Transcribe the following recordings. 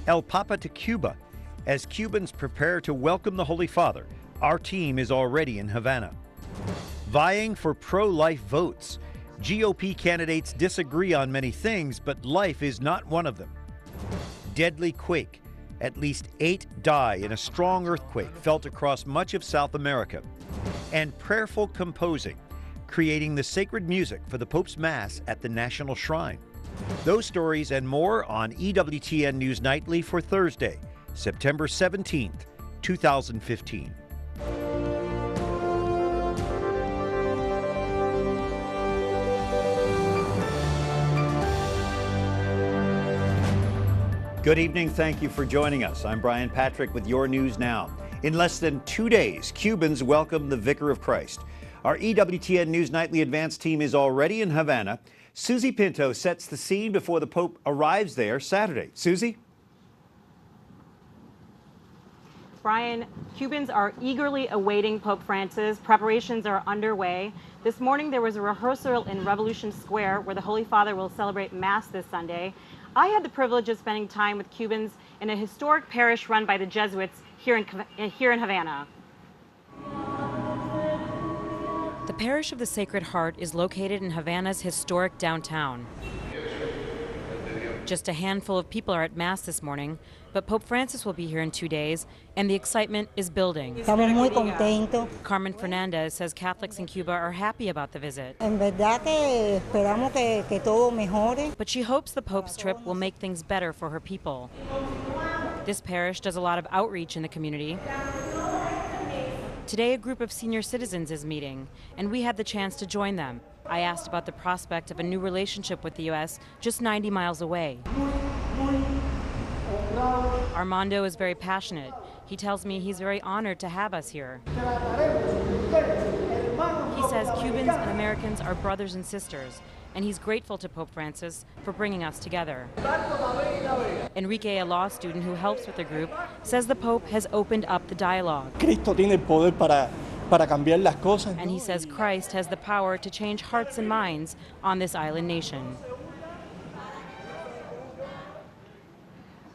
El Papa to Cuba. As Cubans prepare to welcome the Holy Father, our team is already in Havana. Vying for pro-life votes. GOP candidates disagree on many things, but life is not one of them. Deadly quake. At least 8 die in a strong earthquake felt across much of South America. And prayerful composing, creating the sacred music for the Pope's Mass at the National Shrine. Those stories and more on EWTN News Nightly for Thursday, September 17th, 2015. Good evening. Thank you for joining us. I'm Brian Patrick with your news now. In less than 2 days, Cubans welcome the Vicar of Christ. Our EWTN News Nightly Advance team is already in Havana. Susie Pinto sets the scene before the Pope arrives there Saturday. Susie? Brian, Cubans are eagerly awaiting Pope Francis. Preparations are underway. This morning there was a rehearsal in Revolution Square where the Holy Father will celebrate Mass this Sunday. I had the privilege of spending time with Cubans in a historic parish run by the Jesuits here in Havana. The Parish of the Sacred Heart is located in Havana's historic downtown. Just a handful of people are at Mass this morning, but Pope Francis will be here in 2 days, and the excitement is building. Estamos muy contentos. Carmen Fernandez says Catholics in Cuba are happy about the visit. En verdad que esperamos que todo mejore. But she hopes the Pope's trip will make things better for her people. This parish does a lot of outreach in the community. Today, a group of senior citizens is meeting, and we had the chance to join them. I asked about the prospect of a new relationship with the U.S. just 90 miles away. Armando is very passionate. He tells me he's very honored to have us here. He says Cubans and Americans are brothers and sisters, and he's grateful to Pope Francis for bringing us together. Enrique, a law student who helps with the group, says the Pope has opened up the dialogue. Cristo tiene el poder para cambiar las cosas. And he says Christ has the power to change hearts and minds on this island nation.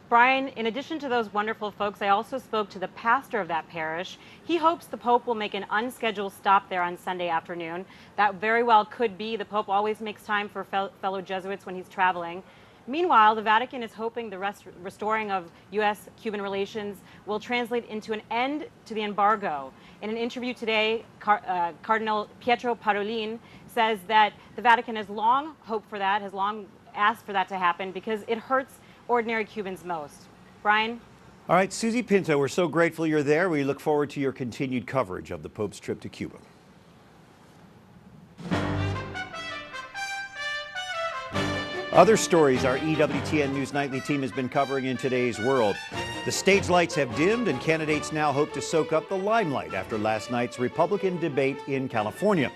Brian, in addition to those wonderful folks, I also spoke to the pastor of that parish. He hopes the Pope will make an unscheduled stop there on Sunday afternoon. That very well could be. The Pope always makes time for fellow Jesuits when he's traveling. Meanwhile, the Vatican is hoping the restoring of U.S.-Cuban relations will translate into an end to the embargo. In an interview today, Cardinal Pietro Parolin says that the Vatican has long hoped for that, has long asked for that to happen because it hurts ordinary Cubans most. Brian? All right, Susie Pinto, we're so grateful you're there. We look forward to your continued coverage of the Pope's trip to Cuba. Other stories our EWTN News Nightly team has been covering in today's world. The stage lights have dimmed and candidates now hope to soak up the limelight after last night's Republican debate in California.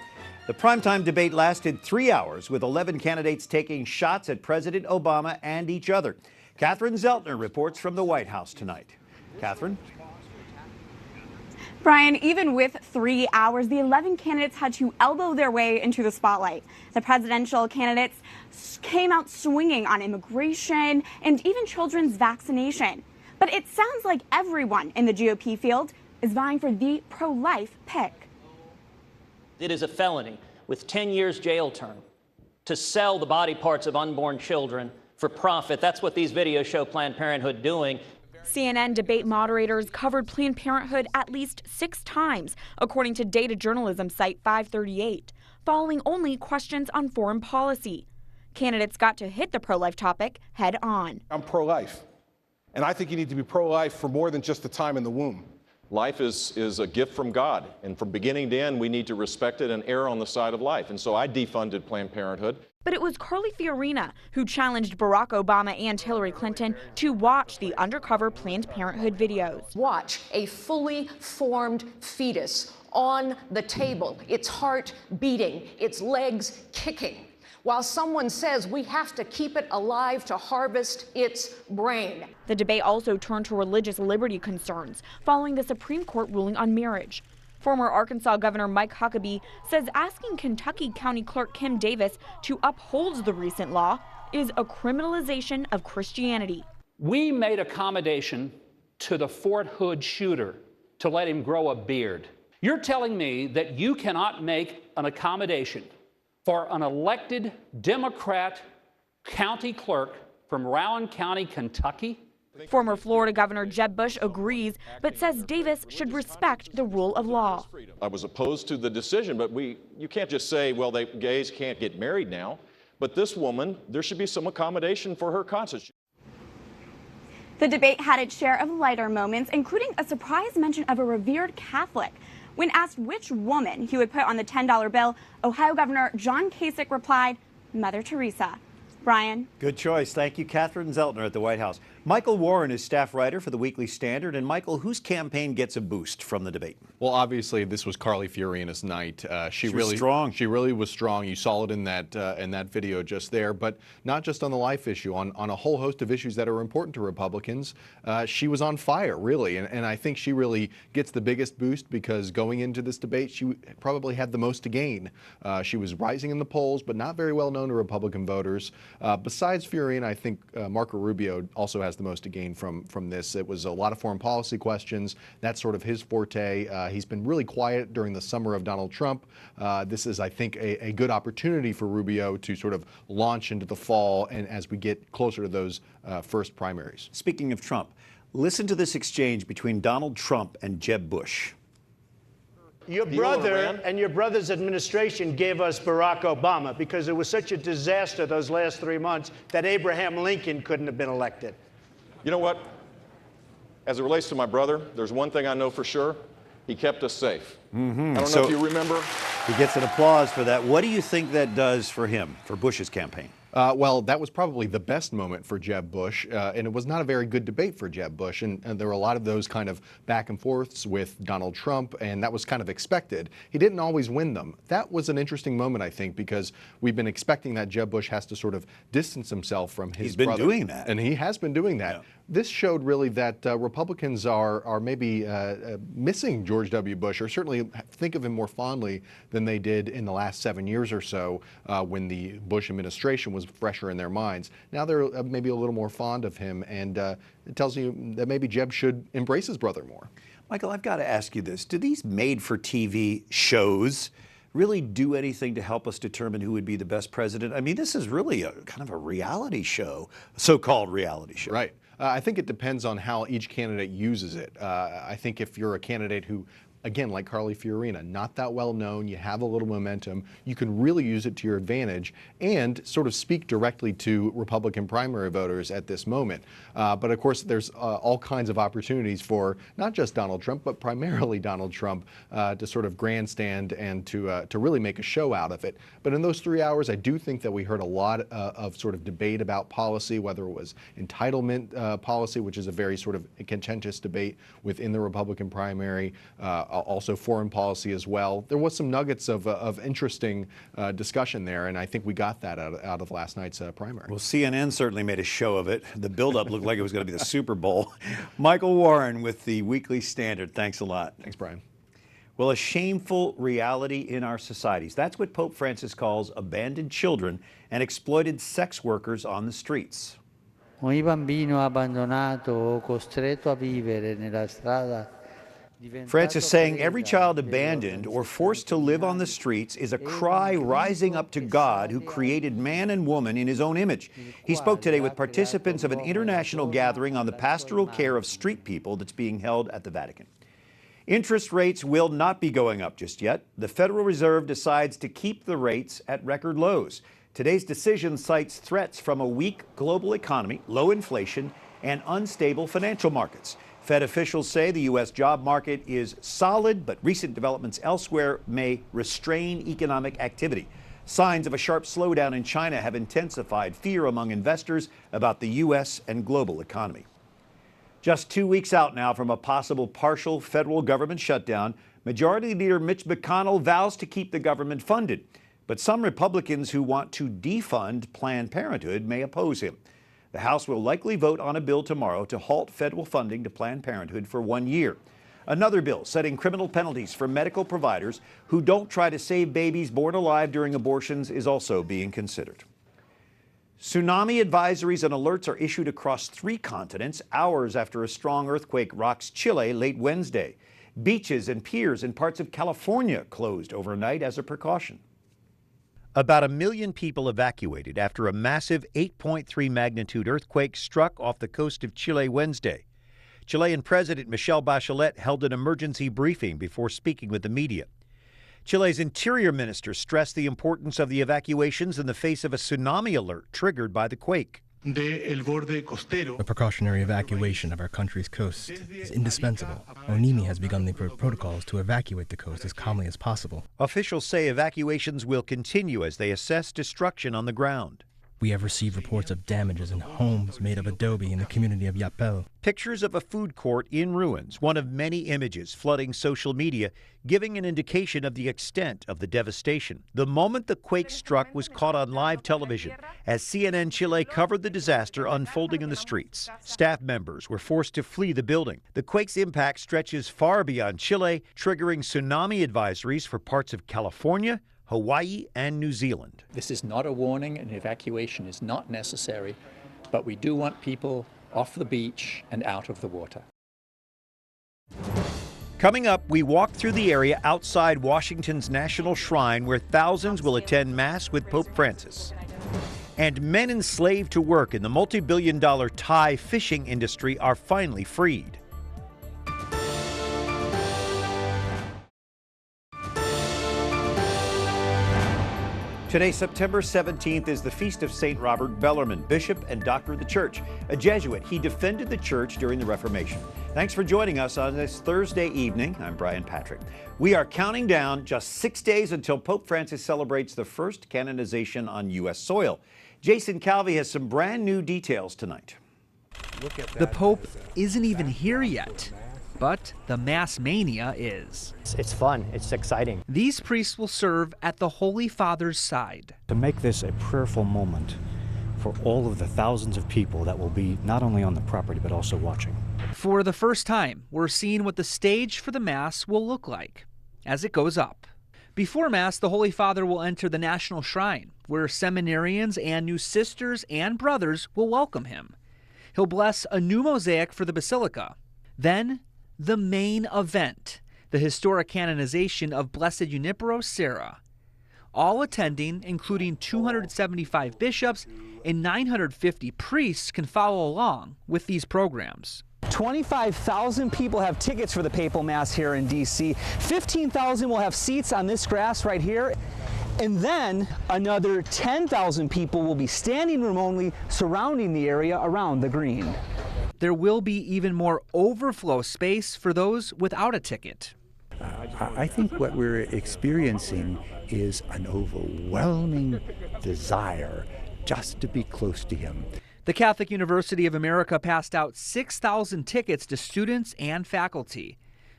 The primetime debate lasted 3 hours with 11 candidates taking shots at President Obama and each other. Catherine Szeltner reports from the White House tonight. Catherine? Brian, even with 3 hours, the 11 candidates had to elbow their way into the spotlight. The presidential candidates came out swinging on immigration and even children's vaccination. But it sounds like everyone in the GOP field is vying for the pro-life pick. It is a felony with 10 years jail term to sell the body parts of unborn children for profit. That's what these videos show Planned Parenthood doing. CNN debate moderators covered Planned Parenthood at least 6 times, according to data journalism site 538, following only questions on foreign policy. Candidates got to hit the pro-life topic head on. I'm pro-life, and I think you need to be pro-life for more than just the time in the womb. Life is a gift from God, and from beginning to end, we need to respect it and err on the side of life. And so I defunded Planned Parenthood. But it was Carly Fiorina who challenged Barack Obama and Hillary Clinton to watch the undercover Planned Parenthood videos. Watch a fully formed fetus on the table, its heart beating, its legs kicking, while someone says we have to keep it alive to harvest its brain. The debate also turned to religious liberty concerns following the Supreme Court ruling on marriage. Former Arkansas Governor Mike Huckabee says asking Kentucky County Clerk Kim Davis to uphold the recent law is a criminalization of Christianity. We made accommodation to the Fort Hood shooter to let him grow a beard. You're telling me that you cannot make an accommodation for an elected Democrat county clerk from Rowan County, Kentucky? Former Florida Governor Jeb Bush agrees, but says Davis should respect the rule of law. I was opposed to the decision, but you can't just say, well, gays can't get married now. But this woman, there should be some accommodation for her conscience. The debate had its share of lighter moments, including a surprise mention of a revered Catholic. When asked which woman he would put on the $10 bill, Ohio Governor John Kasich replied, Mother Teresa. Brian. Good choice. Thank you, Catherine Szeltner at the White House. Michael Warren is staff writer for the Weekly Standard. And Michael, whose campaign gets a boost from the debate? Well, obviously, this was Carly Fiorina's night. She was really strong. She really was strong. You saw it in that video just there. But not just on the life issue, on a whole host of issues that are important to Republicans. She was on fire, really. And I think she really gets the biggest boost because going into this debate, she probably had the most to gain. She was rising in the polls, but not very well known to Republican voters. Besides Fiorina, I think Marco Rubio also has the most to gain from this. It was a lot of foreign policy questions. That's sort of his forte. He's been really quiet during the summer of Donald Trump. This is, I think, a good opportunity for Rubio to sort of launch into the fall and as we get closer to those first primaries. Speaking of Trump, listen to this exchange between Donald Trump and Jeb Bush. Your brother and your brother's administration gave us Barack Obama because it was such a disaster those last 3 months that Abraham Lincoln couldn't have been elected. You know what? As it relates to my brother, there's one thing I know for sure. He kept us safe. I don't know if you remember. He gets an applause for that. What do you think that does for him, for Bush's campaign? Well, that was probably the best moment for Jeb Bush, and it was not a very good debate for Jeb Bush, and there were a lot of those kind of back and forths with Donald Trump, and that was kind of expected. He didn't always win them. That was an interesting moment, I think, because we've been expecting that Jeb Bush has to sort of distance himself from his brother. He's been doing that. And he has been doing that. Yeah. This showed really that Republicans are maybe missing George W. Bush, or certainly think of him more fondly than they did in the last 7 years or so when the Bush administration was fresher in their minds. Now they're maybe a little more fond of him, and it tells you that maybe Jeb should embrace his brother more. Michael, I've got to ask you this. Do these made-for-TV shows really do anything to help us determine who would be the best president? I mean, this is really a kind of a reality show, so-called reality show. Right. I think it depends on how each candidate uses it. I think if you're a candidate who, again, like Carly Fiorina, not that well known, you have a little momentum, you can really use it to your advantage and sort of speak directly to Republican primary voters at this moment. But of course, there's all kinds of opportunities for not just Donald Trump, but primarily Donald Trump to sort of grandstand and to really make a show out of it. But in those 3 hours, I do think that we heard a lot of sort of debate about policy, whether it was entitlement policy, which is a very sort of contentious debate within the Republican primary, also foreign policy as well. There was some nuggets of interesting discussion there, and I think we got that out of last night's primary. Well, CNN certainly made a show of it. The buildup looked like it was going to be the Super Bowl. Michael Warren with the Weekly Standard. Thanks a lot. Thanks, Brian. Well, a shameful reality in our societies. That's what Pope Francis calls abandoned children and exploited sex workers on the streets. Ogni bambino abbandonato o costretto a vivere nella strada. Francis saying every child abandoned or forced to live on the streets is a cry rising up to God who created man and woman in his own image. He spoke today with participants of an international gathering on the pastoral care of street people that's being held at the Vatican. Interest rates will not be going up just yet. The Federal Reserve decides to keep the rates at record lows. Today's decision cites threats from a weak global economy, low inflation, and unstable financial markets. Fed officials say the U.S. job market is solid, but recent developments elsewhere may restrain economic activity. Signs of a sharp slowdown in China have intensified fear among investors about the U.S. and global economy. Just 2 weeks out now from a possible partial federal government shutdown, Majority Leader Mitch McConnell vows to keep the government funded. But some Republicans who want to defund Planned Parenthood may oppose him. The House will likely vote on a bill tomorrow to halt federal funding to Planned Parenthood for 1 year. Another bill setting criminal penalties for medical providers who don't try to save babies born alive during abortions is also being considered. Tsunami advisories and alerts are issued across 3 continents hours after a strong earthquake rocks Chile late Wednesday. Beaches and piers in parts of California closed overnight as a precaution. About 1 million people evacuated after a massive 8.3 magnitude earthquake struck off the coast of Chile Wednesday. Chilean President Michelle Bachelet held an emergency briefing before speaking with the media. Chile's interior minister stressed the importance of the evacuations in the face of a tsunami alert triggered by the quake. A precautionary evacuation of our country's coast is indispensable. ONIMI has begun the protocols to evacuate the coast as calmly as possible. Officials say evacuations will continue as they assess destruction on the ground. We have received reports of damages in homes made of adobe in the community of Yapel. Pictures of a food court in ruins, one of many images flooding social media, giving an indication of the extent of the devastation. The moment the quake struck was caught on live television as CNN Chile covered the disaster unfolding in the streets. Staff members were forced to flee the building. The quake's impact stretches far beyond Chile, triggering tsunami advisories for parts of California, Hawaii, and New Zealand. This is not a warning. An evacuation is not necessary, but we do want people off the beach and out of the water. Coming up, we walk through the area outside Washington's National Shrine where thousands will attend Mass with Pope Francis. And men enslaved to work in the multi-billion-dollar Thai fishing industry are finally freed. Today, September 17th, is the feast of St. Robert Bellarmine, bishop and doctor of the church. A Jesuit, he defended the church during the Reformation. Thanks for joining us on this Thursday evening. I'm Brian Patrick. We are counting down just 6 days until Pope Francis celebrates the first canonization on U.S. soil. Jason Calvi has some brand new details tonight. The Pope isn't even here yet, but the Mass mania is. It's fun, it's exciting. These priests will serve at the Holy Father's side. To make this a prayerful moment for all of the thousands of people that will be not only on the property but also watching. For the first time, we're seeing what the stage for the Mass will look like as it goes up. Before Mass, the Holy Father will enter the National Shrine, where seminarians and new sisters and brothers will welcome him. He'll bless a new mosaic for the Basilica. Then, the main event, the historic canonization of Blessed Junipero Serra. All attending, including 275 bishops and 950 priests, can follow along with these programs. 25,000 people have tickets for the Papal Mass here in D.C. 15,000 will have seats on this grass right here. And then another 10,000 people will be standing room only surrounding the area around the green. There will be even more overflow space for those without a ticket. I think what we're experiencing is an overwhelming desire just to be close to him. The Catholic University of America passed out 6,000 tickets to students and faculty.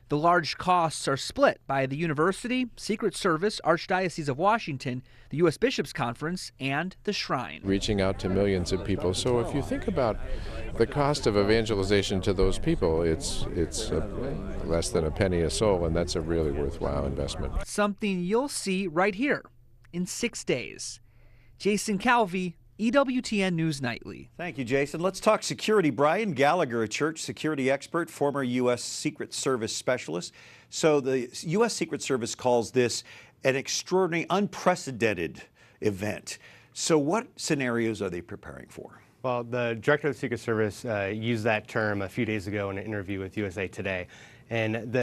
The large costs are split by the university, Secret Service, Archdiocese of Washington, the U.S. Bishops' Conference, and the Shrine. Reaching out to millions of people. So if you think about the cost of evangelization to those people, it's less than a penny a soul, and that's a really worthwhile investment. Something you'll see right here in 6 days. Jason Calvi, EWTN News Nightly. Thank you, Jason. Let's talk security. Brian Gallagher, a church security expert, former U.S. Secret Service specialist. So the U.S. Secret Service calls this an extraordinary, unprecedented event. So what scenarios are they preparing for? Well, the director of the Secret Service used that term a few days ago in an interview with USA Today. And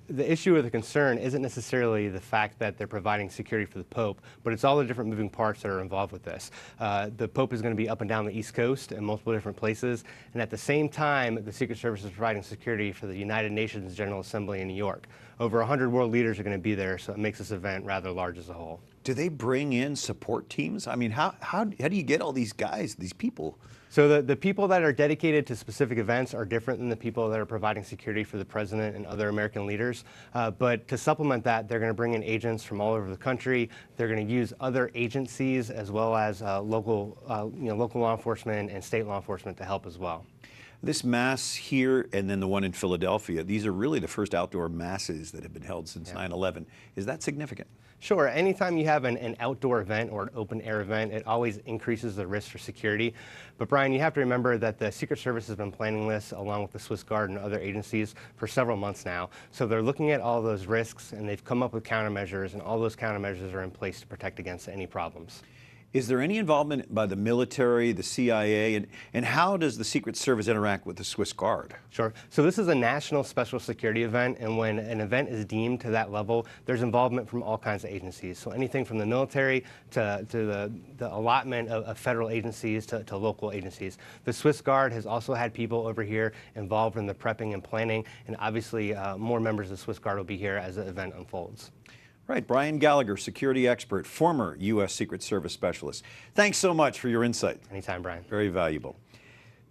the issue or the concern isn't necessarily the fact that they're providing security for the Pope, but it's all the different moving parts that are involved with this. The Pope is going to be up and down the East Coast in multiple different places, and at the same time, the Secret Service is providing security for the United Nations General Assembly in New York. Over 100 world leaders are going to be there, so it makes this event rather large as a whole. Do they bring in support teams? I mean, how do you get all these guys, these people? So the people that are dedicated to specific events are different than the people that are providing security for the president and other American leaders. But to supplement that, they're going to bring in agents from all over the country. They're going to use other agencies as well as local law enforcement and state law enforcement to help as well. This Mass here and then the one in Philadelphia, these are really the first outdoor Masses that have been held since 9/11. Is that significant? Sure. Anytime you have an outdoor event or an open air event, it always increases the risk for security. But Brian, you have to remember that the Secret Service has been planning this along with the Swiss Guard and other agencies for several months now. So they're looking at all those risks and they've come up with countermeasures, and all those countermeasures are in place to protect against any problems. Is there any involvement by the military, the CIA, and how does the Secret Service interact with the Swiss Guard? Sure. So this is a national special security event, and when an event is deemed to that level, there's involvement from all kinds of agencies. So anything from the military to the allotment of federal agencies to local agencies. The Swiss Guard has also had people over here involved in the prepping and planning, and obviously more members of the Swiss Guard will be here as the event unfolds. Right, Brian Gallagher, security expert, former U.S. Secret Service specialist. Thanks so much for your insight. Anytime, Brian. Very valuable.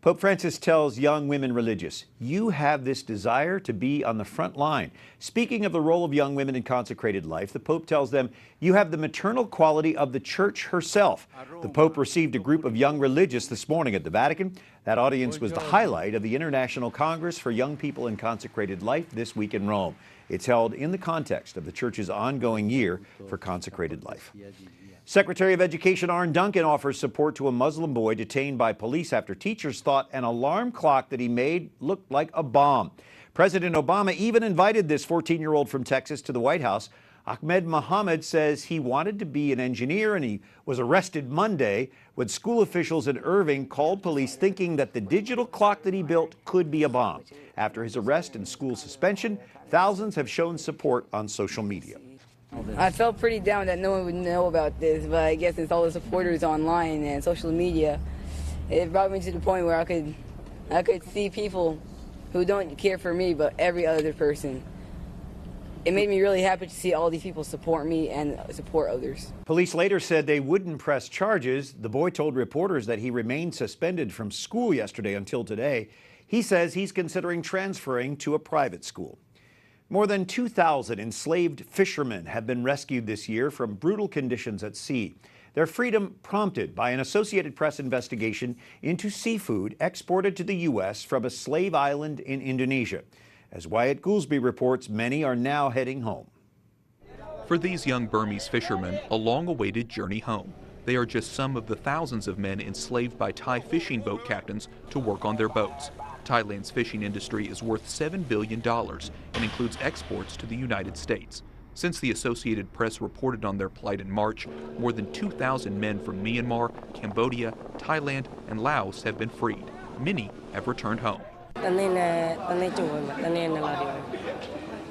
Pope Francis tells young women religious, you have this desire to be on the front line. Speaking of the role of young women in consecrated life, the Pope tells them, you have the maternal quality of the Church herself. The Pope received a group of young religious this morning at the Vatican. That audience was the highlight of the International Congress for Young People in Consecrated Life this week in Rome. It's held in the context of the Church's ongoing year for consecrated life. Secretary of Education Arne Duncan offers support to a Muslim boy detained by police after teachers thought an alarm clock that he made looked like a bomb. President Obama even invited this 14-year-old from Texas to the White House. Ahmed Mohammed says he wanted to be an engineer and he was arrested Monday when school officials in Irving called police thinking that the digital clock that he built could be a bomb. After his arrest and school suspension, thousands have shown support on social media. I felt pretty down that no one would know about this, but I guess it's all the supporters online and social media. It brought me to the point where I could see people who don't care for me, but every other person. It made me really happy to see all these people support me and support others. Police later said they wouldn't press charges. The boy told reporters that he remained suspended from school yesterday until today. He says he's considering transferring to a private school. More than 2,000 enslaved fishermen have been rescued this year from brutal conditions at sea. Their freedom prompted by an Associated Press investigation into seafood exported to the U.S. from a slave island in Indonesia. As Wyatt Goolsby reports, many are now heading home. For these young Burmese fishermen, a long-awaited journey home. They are just some of the thousands of men enslaved by Thai fishing boat captains to work on their boats. Thailand's fishing industry is worth $7 billion and includes exports to the United States. Since the Associated Press reported on their plight in March, more than 2,000 men from Myanmar, Cambodia, Thailand, and Laos have been freed. Many have returned home.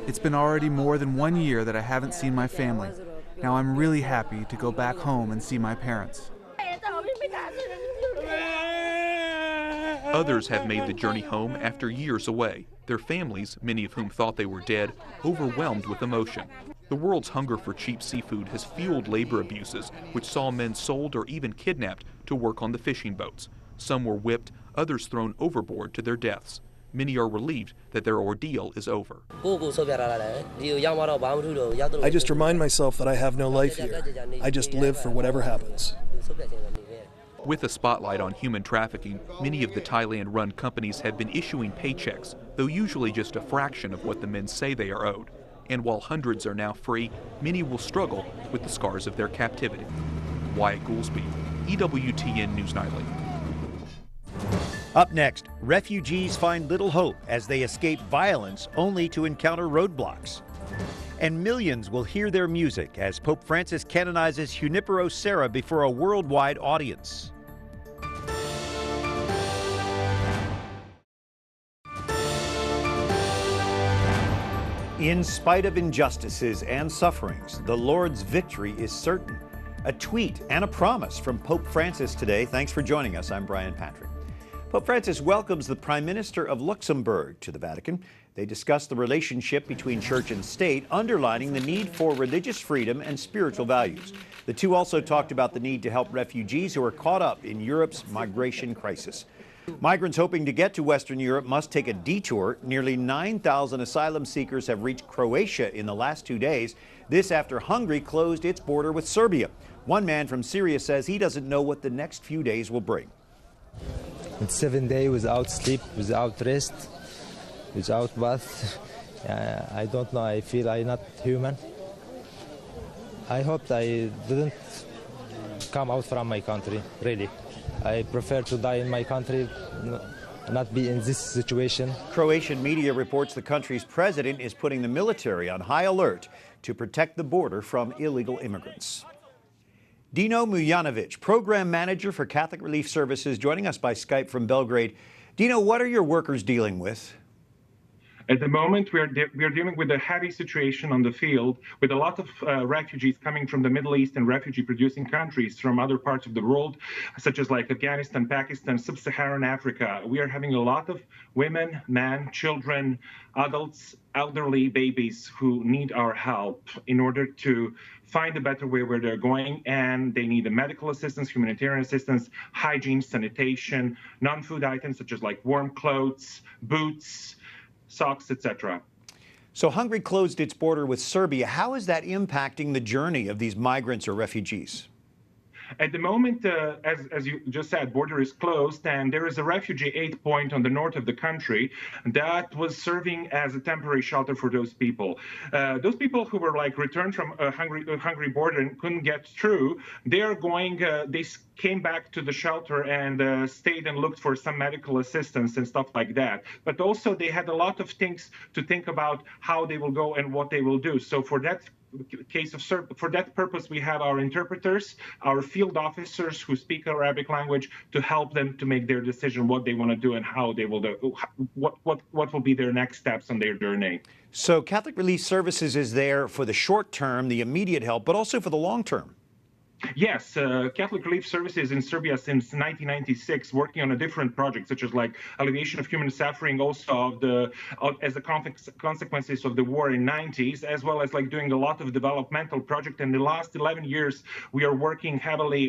It's been already more than 1 year that I haven't seen my family. Now I'm really happy to go back home and see my parents. Others have made the journey home after years away. Their families, many of whom thought they were dead, overwhelmed with emotion. The world's hunger for cheap seafood has fueled labor abuses, which saw men sold or even kidnapped to work on the fishing boats. Some were whipped, others thrown overboard to their deaths. Many are relieved that their ordeal is over. I just remind myself that I have no life here. I just live for whatever happens. With a spotlight on human trafficking, many of the Thailand-run companies have been issuing paychecks, though usually just a fraction of what the men say they are owed. And while hundreds are now free, many will struggle with the scars of their captivity. Wyatt Goolsby, EWTN News Nightly. Up next, refugees find little hope as they escape violence only to encounter roadblocks. And millions will hear their music as Pope Francis canonizes Junipero Serra before a worldwide audience. In spite of injustices and sufferings, the Lord's victory is certain. A tweet and a promise from Pope Francis today. Thanks for joining us. I'm Brian Patrick. Pope Francis welcomes the Prime Minister of Luxembourg to the Vatican. They discuss the relationship between church and state, underlining the need for religious freedom and spiritual values. The two also talked about the need to help refugees who are caught up in Europe's migration crisis. Migrants hoping to get to Western Europe must take a detour. Nearly 9,000 asylum seekers have reached Croatia in the last 2 days. This after Hungary closed its border with Serbia. One man from Syria says he doesn't know what the next few days will bring. It's 7 days without sleep, without rest, without bath. I don't know, I feel I'm not human. I hope I didn't come out from my country, really. I prefer to die in my country, not be in this situation. Croatian media reports the country's president is putting the military on high alert to protect the border from illegal immigrants. Dino Mujanovic, program manager for Catholic Relief Services, joining us by Skype from Belgrade. Dino, what are your workers dealing with? At the moment, we are dealing with a heavy situation on the field with a lot of refugees coming from the Middle East and refugee-producing countries from other parts of the world, such as like Afghanistan, Pakistan, Sub-Saharan Africa. We are having a lot of women, men, children, adults, elderly, babies who need our help in order to find a better way where they're going, and they need medical assistance, humanitarian assistance, hygiene, sanitation, non-food items such as like warm clothes, boots, socks, etc. So Hungary closed its border with Serbia. How is that impacting the journey of these migrants or refugees? At the moment, as you just said, border is closed, and there is a refugee aid point on the north of the country that was serving as a temporary shelter for those people. Those people who were like returned from a Hungary border and couldn't get through, they are going. They came back to the shelter and stayed and looked for some medical assistance and stuff like that. But also, they had a lot of things to think about how they will go and what they will do. So for that for that purpose, we have our interpreters, our field officers who speak Arabic language to help them to make their decision what they want to do and how they will do, what will be their next steps on their journey. So Catholic Relief Services is there for the short term, the immediate help, but also for the long term. Yes, Catholic Relief Services in Serbia since 1996, working on a different project, such as like alleviation of human suffering, also as a consequences of the war in 90s, as well as like doing a lot of developmental project. In the last 11 years, we are working heavily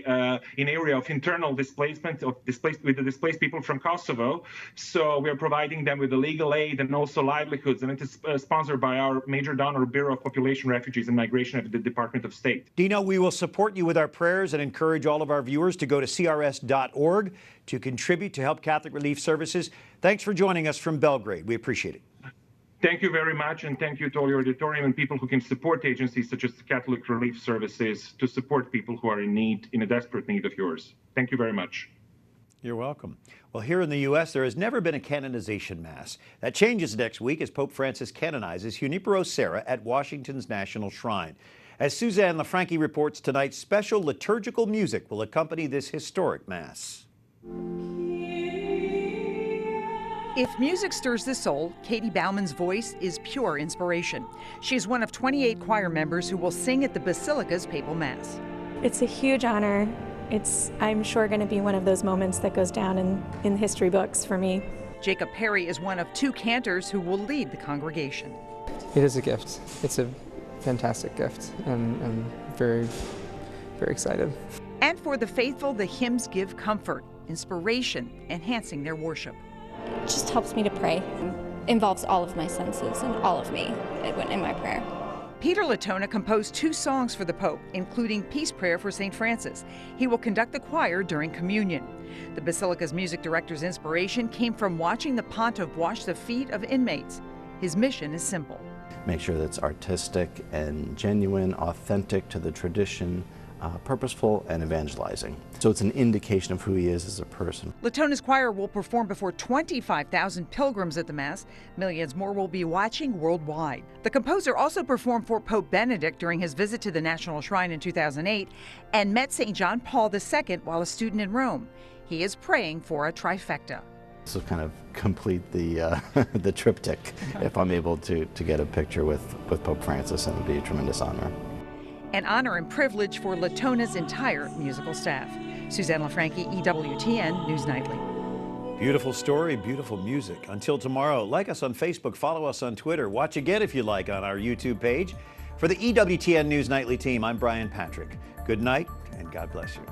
in area of internal displacement with the displaced people from Kosovo. So we are providing them with the legal aid and also livelihoods, and it is sponsored by our major donor, Bureau of Population, Refugees and Migration at the Department of State. Dino, we will support you with our prayers and encourage all of our viewers to go to crs.org to contribute to help Catholic Relief Services. Thanks for joining us from Belgrade. We appreciate it. Thank you very much, and thank you to all your auditorium and people who can support agencies such as Catholic Relief Services to support people who are in a desperate need of yours. Thank you very much. You're welcome. Well, here in the U.S., there has never been a canonization mass. That changes next week as Pope Francis canonizes Junipero Serra at Washington's National Shrine. As Suzanne LaFranchi reports tonight, special liturgical music will accompany this historic Mass. If music stirs the soul, Katie Bauman's voice is pure inspiration. She is one of 28 choir members who will sing at the Basilica's Papal Mass. It's a huge honor. It's, I'm sure, going to be one of those moments that goes down in history books for me. Jacob Perry is one of 2 cantors who will lead the congregation. It is a gift. It's a fantastic gift, and I'm very, very excited. And for the faithful, the hymns give comfort, inspiration, enhancing their worship. It just helps me to pray. It involves all of my senses and all of me in my prayer. Peter Latona composed 2 songs for the Pope, including Peace Prayer for St. Francis. He will conduct the choir during communion. The Basilica's music director's inspiration came from watching the pontiff wash the feet of inmates. His mission is simple. Make sure that it's artistic and genuine, authentic to the tradition, purposeful and evangelizing. So it's an indication of who he is as a person. Latona's choir will perform before 25,000 pilgrims at the Mass. Millions more will be watching worldwide. The composer also performed for Pope Benedict during his visit to the National Shrine in 2008 and met St. John Paul II while a student in Rome. He is praying for a trifecta. This will kind of complete the the triptych if I'm able to get a picture with Pope Francis, and it would be a tremendous honor. An honor and privilege for Latona's entire musical staff. Suzanne LaFranchi, EWTN News Nightly. Beautiful story, beautiful music. Until tomorrow, like us on Facebook, follow us on Twitter, watch again if you like on our YouTube page. For the EWTN News Nightly team, I'm Brian Patrick. Good night and God bless you.